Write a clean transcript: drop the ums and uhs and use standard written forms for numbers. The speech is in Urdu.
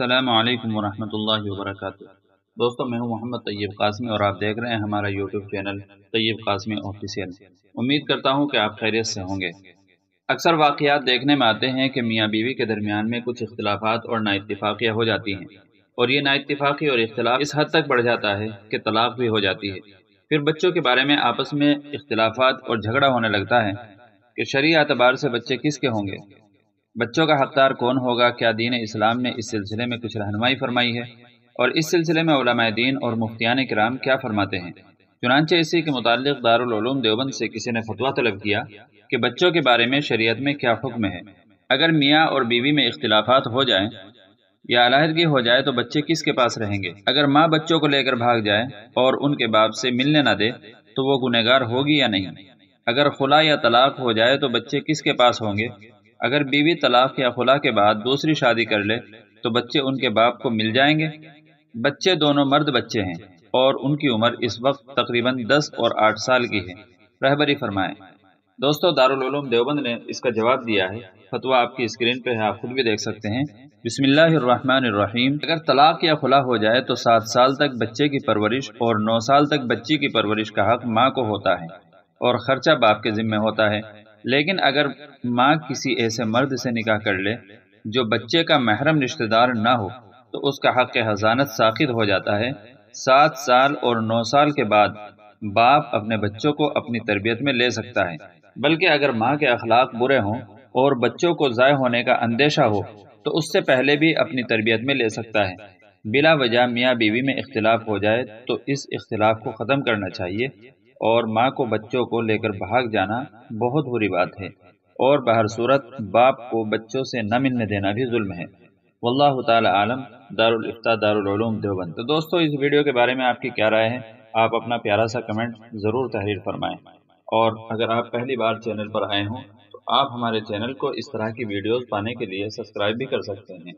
السلام علیکم ورحمۃ اللہ وبرکاتہ۔ دوستو، میں ہوں محمد طیب قاسمی اور آپ دیکھ رہے ہیں ہمارا یوٹیوب چینل طیب قاسمی آفیشیل۔ امید کرتا ہوں کہ آپ خیریت سے ہوں گے۔ اکثر واقعات دیکھنے میں آتے ہیں کہ میاں بیوی کے درمیان میں کچھ اختلافات اور نا اتفاقیاں ہو جاتی ہیں، اور یہ نا اتفاقی اور اختلاف اس حد تک بڑھ جاتا ہے کہ طلاق بھی ہو جاتی ہے۔ پھر بچوں کے بارے میں آپس میں اختلافات اور جھگڑا ہونے لگتا ہے کہ شرعی اعتبار سے بچے کس کے ہوں گے، بچوں کا حقدار کون ہوگا۔ کیا دین اسلام نے اس سلسلے میں کچھ رہنمائی فرمائی ہے، اور اس سلسلے میں علماء دین اور مفتیان کرام کیا فرماتے ہیں؟ چنانچہ اسی کے متعلق دارالعلوم دیوبند سے کسی نے فتویٰ طلب کیا کہ بچوں کے بارے میں شریعت میں کیا حکم ہے۔ اگر میاں اور بیوی میں اختلافات ہو جائیں یا علیحدگی ہو جائے تو بچے کس کے پاس رہیں گے؟ اگر ماں بچوں کو لے کر بھاگ جائے اور ان کے باپ سے ملنے نہ دے تو وہ گنہگار ہوگی یا نہیں؟ اگر خلا یا طلاق ہو جائے تو بچے کس کے پاس ہوں گے؟ اگر بیوی طلاق یا خلا کے بعد دوسری شادی کر لے تو بچے ان کے باپ کو مل جائیں گے؟ بچے دونوں مرد بچے ہیں اور ان کی عمر اس وقت تقریباً 10 اور 8 سال کی ہے، رہبری فرمائیں۔ دوستو، دارالعلوم دیوبند نے اس کا جواب دیا ہے۔ فتویٰ آپ کی اسکرین پہ ہے، آپ خود بھی دیکھ سکتے ہیں۔ بسم اللہ الرحمن الرحیم۔ اگر طلاق یا خلا ہو جائے تو 7 سال تک بچے کی پرورش اور 9 سال تک بچی کی پرورش کا حق ماں کو ہوتا ہے اور خرچہ باپ کے ذمہ ہوتا ہے۔ لیکن اگر ماں کسی ایسے مرد سے نکاح کر لے جو بچے کا محرم رشتہ دار نہ ہو تو اس کا حق حضانت ساقط ہو جاتا ہے۔ 7 سال اور 9 سال کے بعد باپ اپنے بچوں کو اپنی تربیت میں لے سکتا ہے، بلکہ اگر ماں کے اخلاق برے ہوں اور بچوں کو ضائع ہونے کا اندیشہ ہو تو اس سے پہلے بھی اپنی تربیت میں لے سکتا ہے۔ بلا وجہ میاں بیوی میں اختلاف ہو جائے تو اس اختلاف کو ختم کرنا چاہیے، اور ماں کو بچوں کو لے کر بھاگ جانا بہت بری بات ہے، اور بہر صورت باپ کو بچوں سے نہ ملنے دینا بھی ظلم ہے۔ واللہ تعالی عالم۔ دارالفتہ دارالعلوم دیوبند۔ تو دوستو، اس ویڈیو کے بارے میں آپ کی کیا رائے ہے؟ آپ اپنا پیارا سا کمنٹ ضرور تحریر فرمائیں، اور اگر آپ پہلی بار چینل پر آئے ہوں تو آپ ہمارے چینل کو اس طرح کی ویڈیوز پانے کے لیے سبسکرائب بھی کر سکتے ہیں۔